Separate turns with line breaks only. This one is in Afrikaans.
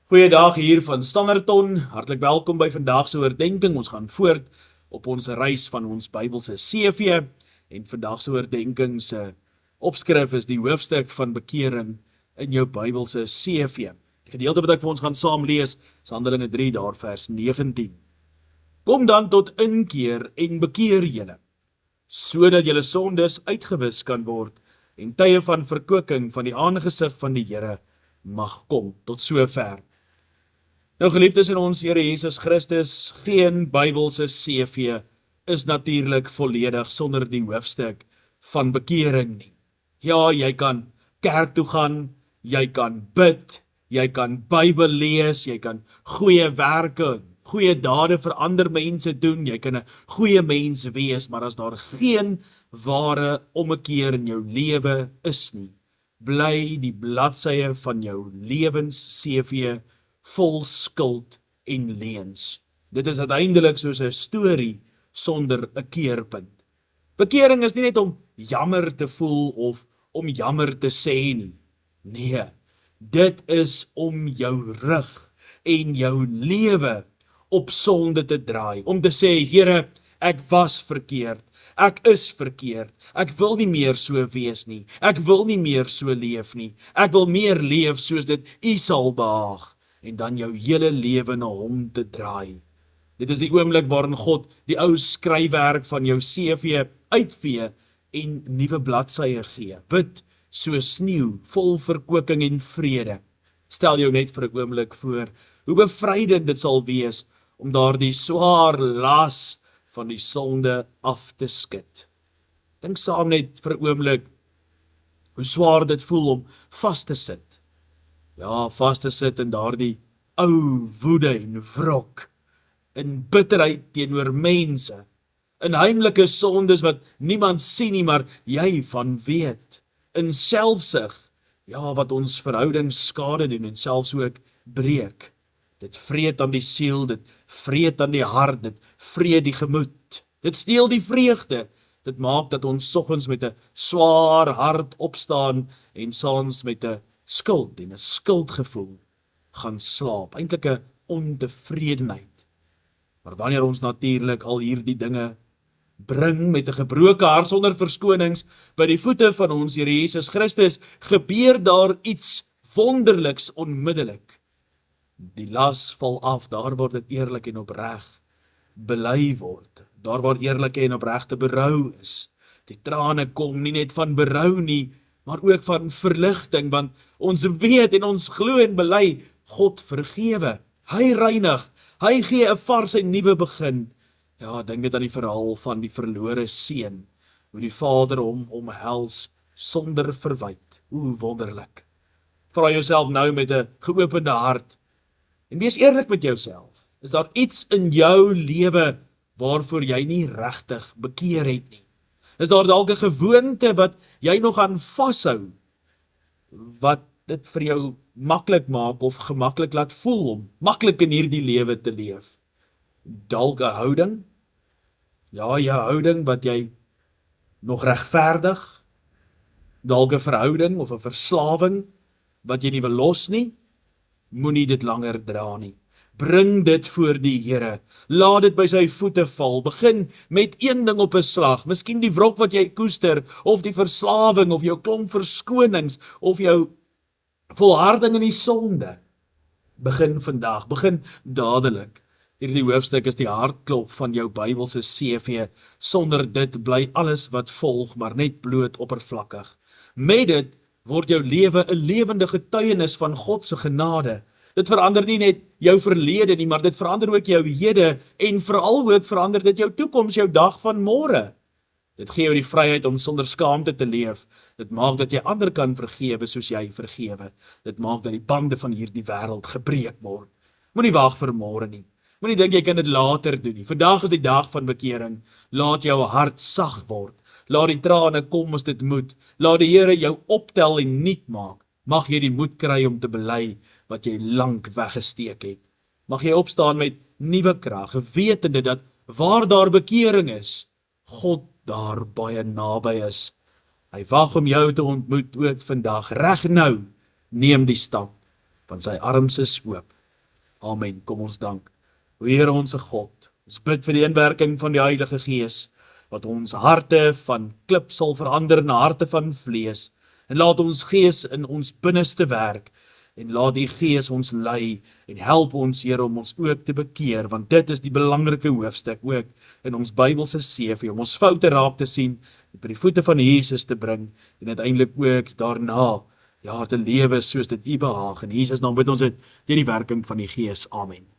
Goeiedag hier van Standerton. Hartlik welkom by vandag se oordeenking. Ons gaan voort op ons reis van ons Bybelse CV en vandag se oordeenking se opskrif is die hoofstuk van bekering in jou Bybelse CV. Die gedeelte wat ek vir ons gaan saam lees is Handelinge 3 daar vers 19. Kom dan tot inkeer en bekeer julle, sodat julle sondes uitgewis kan word en tye van verkwikking van die aangesig van die Here mag kom. Tot sover. Nou geliefdes in ons Here Jesus Christus, geen Bybelse CV is natuurlik volledig sonder die hoofstuk van bekering nie. Ja, jy kan kerk toe gaan, jy kan bid, jy kan Bybel lees, jy kan goeie werke, goeie dade vir ander mense doen, jy kan 'n goeie mens wees, maar as daar geen ware ommekeer in jou lewe is nie, bly die bladsye van jou lewens-CV vol skuld en leuns. Dit is uiteindelik soos 'n storie sonder 'n keerpunt. Bekering is nie net om jammer te voel of om jammer te sê nie. Nee, dit is om jou rug en jou lewe op sonde te draai, om te sê, Here, ek was verkeerd, ek is verkeerd, ek wil nie meer so wees nie, ek wil nie meer so leef nie, ek wil meer leef soos dit U sal behaag, en dan jou hele lewe na Hom te draai. Dit is die oomblik waarin God die ou skryfwerk van jou CV uitvee en nuwe bladsye gee, wit soos sneeu, vol verkwikking en vrede. Stel jou net vir 'n oomblik voor, hoe bevrydend dit sal wees om daardie swaar las van die sonde af te skud. Dink saam net vir 'n oomblik hoe swaar dit voel om vas te sit. Ja, vas te sit in daardie ou woede en wrok, in bitterheid teenoor mense, in heimlike sondes wat niemand sien nie, maar jy van weet, in selfsug, ja, wat ons verhoudings skade doen en selfs ook breek. Dit vreet aan die siel, dit vreet aan die hart, dit vreet die gemoed, dit steel die vreugde, dit maak dat ons soggens met 'n swaar hart opstaan en saans met 'n skuld en 'n skuldgevoel gaan slaap, eintlik 'n ontevredenheid. Maar wanneer ons natuurlik al hierdie dinge bring met 'n gebroke hart sonder verskonings by die voete van ons Here Jesus Christus, gebeur daar iets wonderliks onmiddellik. Die las val af, daar word dit eerlik en opreg bely word, daar waar eerlike en opregte berou is. Die trane kom nie net van berou nie, maar ook van verligting, want ons weet en ons glo en bely, God vergewe, Hy reinig, Hy gee 'n vars en nuwe begin. Ja, dink dit aan die verhaal van die verlore seun, hoe die vader hom omhels sonder verwyte. Wonderlik. Vra jouself nou met 'n geopende hart, en wees eerlik met jouself. Is daar iets in jou lewe waarvoor jy nie regtig bekeer het nie? Is daar dalk 'n gewoonte wat jy nog aan vashou, wat dit vir jou maklik maak of gemaklik laat voel om maklik in hierdie lewe te leef? Dalk 'n houding? Ja, jou houding wat jy nog regverdig? Dalk 'n verhouding of 'n verslawing wat jy nie wil los nie? Moenie dit langer dra nie. Bring dit voor die Here, laat dit by sy voete val, begin met een ding op 'n slag, miskien die wrok wat jy koester, of die verslawing, of jou klomp verskonings, of jou volharding in die sonde. Begin vandag, begin dadelik. Hierdie hoofstuk is die hartklop van jou Bybelse CV, sonder dit bly alles wat volg maar net bloot oppervlakkig. Met dit word jou lewe 'n lewende getuienis van God se genade. Dit verander nie net jou verlede nie, maar dit verander ook jou hede en veral ook verander dit jou toekoms, jou dag van môre. Dit gee jou die vryheid om sonder skaamte te leef. Dit maak dat jy ander kan vergewe soos jy vergewe. Dit maak dat die bande van hierdie wêreld gebreek word. Moenie wag vir môre nie. Moenie dink jy kan dit later doen nie. Vandag is die dag van bekering. Laat jou hart sag word. Laat die trane kom as dit moet. Laat die Here jou optel en nuut maak. Mag jy die moed kry om te bely wat jy lank weggesteek het. Mag jy opstaan met nuwe krag, gewetende dat waar daar bekering is, God daar baie naby is. Hy wag om jou te ontmoet ook vandag. Reg nou, neem die stap, want sy arms is oop. Amen. Kom ons dank. O Here onse God, ons bid vir die inwerking van die Heilige Gees, wat ons harte van klip sal verander na harte van vlees, en laat ons Gees in ons binneste werk, en laat die Gees ons lei, en help ons, Here, om ons ook te bekeer, want dit is die belangrike hoofstuk ook in ons Bybelse CV, om ons foute raak te sien, by die voete van Jesus te bring, en uiteindelik ook daarna, ja, te lewe soos dit U behaag, en Jesus, dan bid ons dit deur die werking van die Gees. Amen.